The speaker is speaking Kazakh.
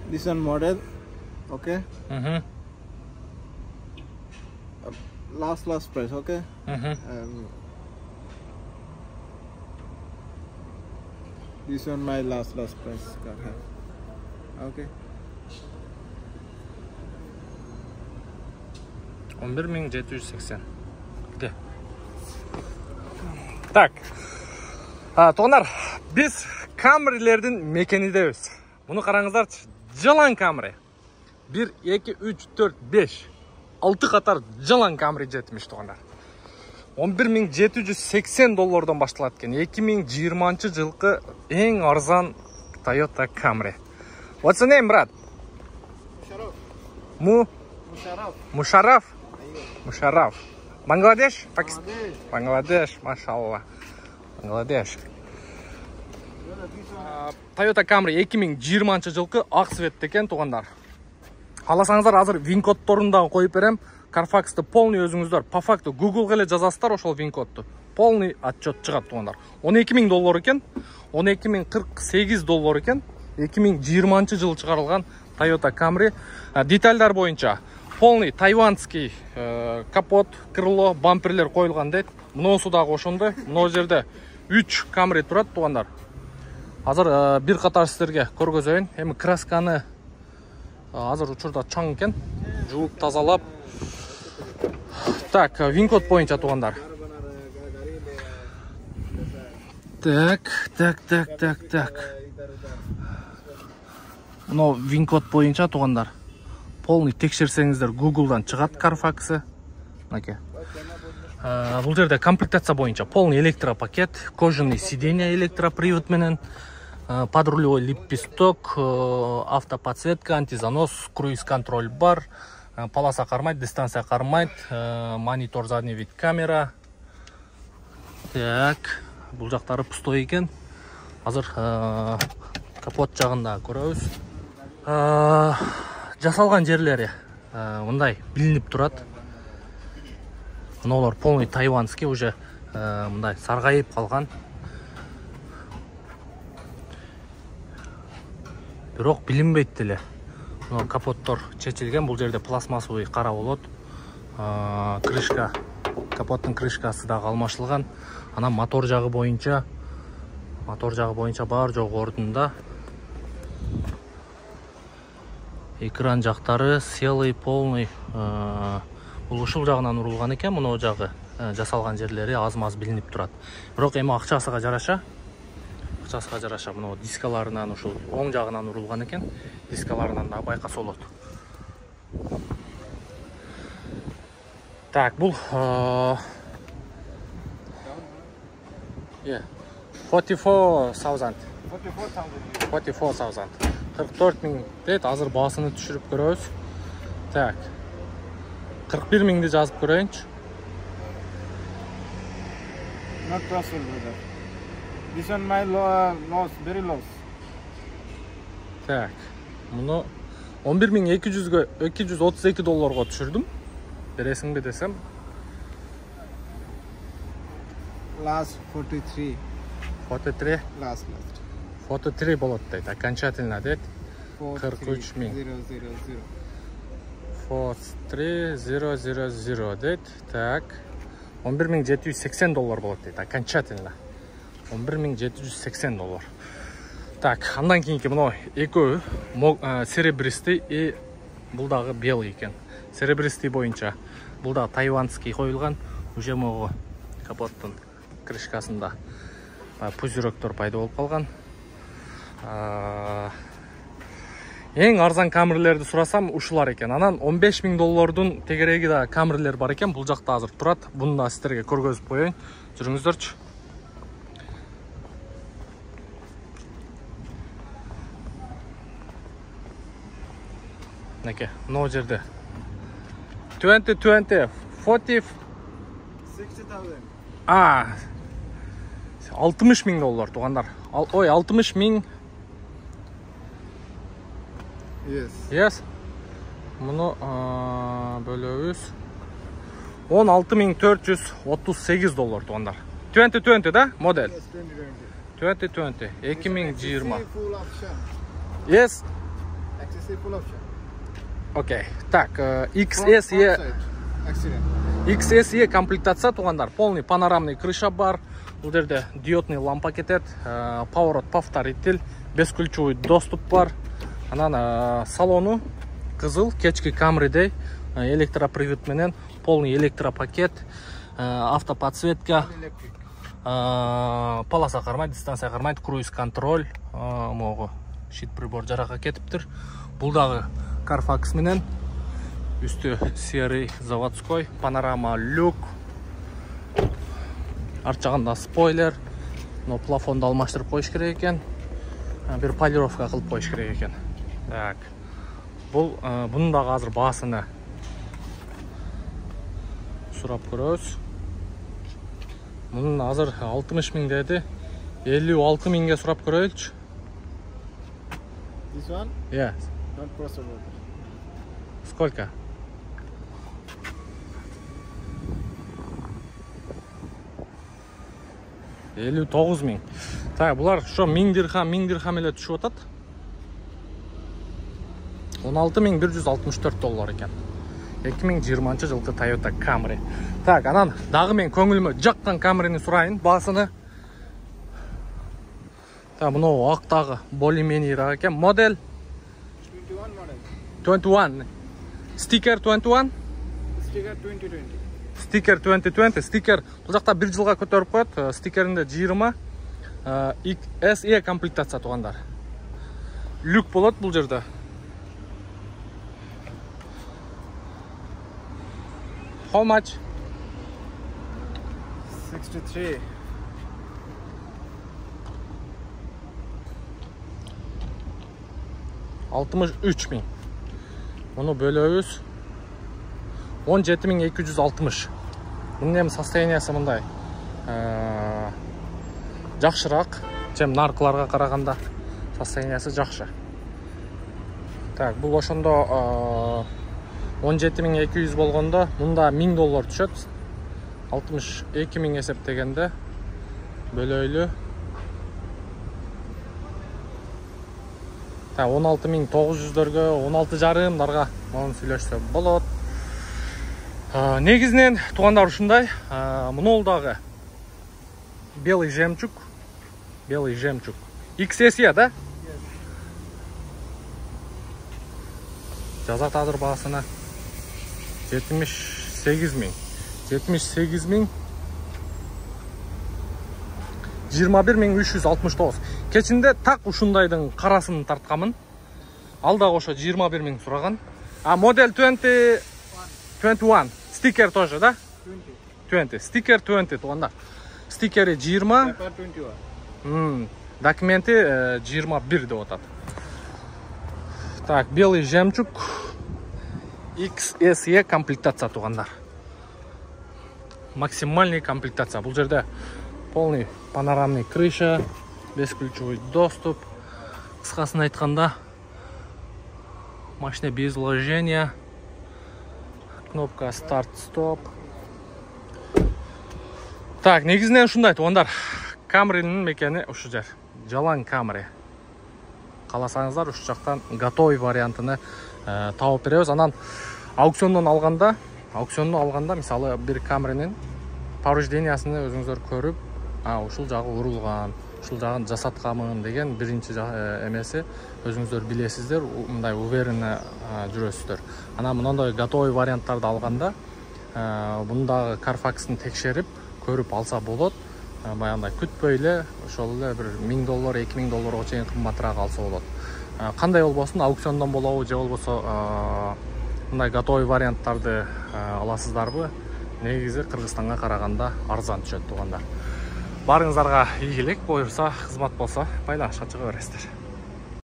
This one model, okay. Last price, okay. This one my last price car have, okay. 11.780. Где? Так. Тоғандар, біз Camry'lerдің мекеніндеміз. Мұны қараңыздаршы, жалаң Camry. 1, 2, 3, 4, 5, 6 қатар жалаң Camry жетіміш тоғандар. 11.780 доллардан башталады екен. 2020 жылғы ең арзан Toyota Camry. What's the name, брат? Мушарраф. Мушарраф. Бангладеш? Бангладеш, машалла. Бангладеш. Toyota Camry 2020 жылғы ақ светті екен туғандар. Қаласаңыздар, азыр вин-кодторындағы қойып берем. Carfax'ты полный өзіңіздер. По факту Google келе жазасыздар ошол вин-кодты. Полный отчет шығады туғандар. 12.000 доллар екен. 12.048 доллар екен. 2020 жыл шығарылған Toyota Camry. Детальдар бойынша полный тайванский капот, крыло, бамперлер қойылған дейді. Мұносы дағы ошонды. Мұно жерде 3 Camry тұрады туғандар. Азыр bir қатар сіздерге көргөзөйүн. Эми красканы азыр учурда чаң екен. Жууп тазалап. Так, вин-код боюнча туғандар. Так. Мына вин-код боюнча туғандар. Полный текшерсеңіздер Google'дан шығат Carfax'ы. Бұл жерде комплектация боюнча полный электропакет, кожаный сиденье электропривод менен, подрулевой лепесток, автоподсветка, антизанос, круиз-контроль бар, полоса кармайт, дистанция кармайт, монитор задний вид камера. Так, бұл жақтары пустой екен. Азыр капот жағында көрөбүз. Жасалған жерлері мындай билинип турат. Мыналар полный тайванский, уже мындай сарғайып қалған. Бирок билинбейт деле. Мына капоттор чечилген, бұл жерде пластмассовый қара болот. Крышка, капоттың крышкасы да алмашылған. Ана мотор жағы боюнча бар жоғы ордында. Экран жақтары селый, полный. Бұл ушул жағынан урулган екен, мұны жағы жасалған жерлері аз-маз билинип турат. Бирок эми акчасыга жараша мұны дискаларынан ушул оң жағынан урулган екен. Дискаларынан да байкаса болот. Так, бұл 44,000. 44.000 дейт, азыр басыны түшүрүп көрөбүз. Так. 41.000 жазып көрөйүнчү. Not possible, brother. This one my loss, very loss. Так. Муну 11.200-гө 232 долларга түшүрдүм. Бересиңби десем? Last 43. 43? Last. 43 болот дейт. Окончательно дейт. 43.000. 43000 дейт. Так. 11.780 доллар болот дейт. Окончательно. 11.780 доллар. Так, андан кийинки мына экөө серебристый и бул дагы белый экен. Серебристый боюнча бул да тайванский коюлган. Уже могу капоттун крышкасында пузырёктор пайда болуп калган. Ең арзан камерлерді сұрасам ушулар екен. Анан 15.000 доллардың тегереги да камерлер бар екен. Бұл жақта азыр турат. Бұны да сіздерге көргөзүп коеюн. Жүрүңүздөрчү. Неке, мына жерде 20, 40, 40. 60,000. 60.000 доллар туғандар. Ой, 60.000. Yes. Мұны бөлөбүз. 16.438 доллар туғандар. 2020 да, модель? 2020. 2020. Yes. Accessory full option. Окей. Так, XSE Accident. XSE комплектация туғандар. Полный панорамный крыша бар. Бұл жерде диодный лампа кетет, поворот повторитель, бесключевой доступ бар. Анан салону қызыл, кечки Camry'дей, электропривод менен, полный электропакет, автоподсветка, полоса кармайт, дистанция кармайт, круиз контроль, могу щит прибор жарака кетиптир. Бул дагы Carfax менен, үстү серый заводской, панорама люк, арт жагында спойлер, но плафонду алмаштырып коюш керек экен, бир полировка кылып коюш керек экен. Так, bunun da hazır basını surap көрөбүз. Bunun hazır 60 000 dedi. 56 000'e surap көрөйүлчү. This one? Yes. Not possible. Сколько? $59 000. Так, булар шо 1000 дирхам эле түшүп атат. $16.164 екен. 2020 жылғы Toyota Camry. Так, анан дагы мен көңүлүмө жаккан Camry'ни сурайын, басыны. Так, мынау актагы более-менее экен. Модель 21 model. 21. Стикер 21. Sticker 2020. Стикер 2020. Стикер бул жакта 1 жылга көтөрүп коет. Стикеринде 20. SE комплектация тугандар. Люк болот бул жерде. How much? 63. $63 000. Onu bölөбүз. 17.260. Bunun hem состояниясы мындай. Жакшыраак, чем наркыларга караганда состояниясы жакшы. Так, бул ошондо 17.200 болгондо мында $1000 түшөт. 62 000 эсептегенде бөлөйлү. Та 16.900-дөргө, 16.500-дарга монун сүйлөшсө болот. Негизинен туугандар ушундай. Мунул дагы белый жемчуг. Белый жемчуг. XSE, да? Жазат азыр баасына 78 000. 78 000. 21.369. Кечинде так ушундайдын карасын тарткамын. Алда кошо 21 000 сураган. Модель 21. Стикер тоже, да? 20. Стикер 20 туганда. Стикери 20. Paper 21. Документи 21 деп атат. Так, белый жемчуг. XSE комплектация тугандар. Максимальный комплектация. Бул жерде полный панорамный крыша, бесключевой доступ. Кыскасын айтканда, машина без вложения, кнопка старт-стоп. Так, негизинен ушундай тугандар. Camry'нин мекени ушу жер. Жалаң Camry. Каласаңыздар ушу жактан готовый вариантыны тауып беребиз. Анан аукциондон алганда, мисалы бир Camry'нин повреждениясын өзүңүздөр көрүп, ушул жагы урулган, ушул жагын жасаткамын деген биринчи эмеси өзүңүздөр билесиздер, мындай уверенно жүрөсүздөр. Анан мындай готовый варианттарды алганда, бундагы Carfax'ын текшерип, көрүп алса болот. Баягындай күтпөй эле, ошол эле бир $1000, $2000 чейин кымбатыраак алса болот. Кандай болбосун, аукциондон болобу же болбосо мындай готовый варианттарды аласыздарбы? Негизи Кыргызстанга караганда арзан түшөт тугандар. Барыңыздарга ийгилик, буюрса, кызмат болсо байланышка чыга бересиздер.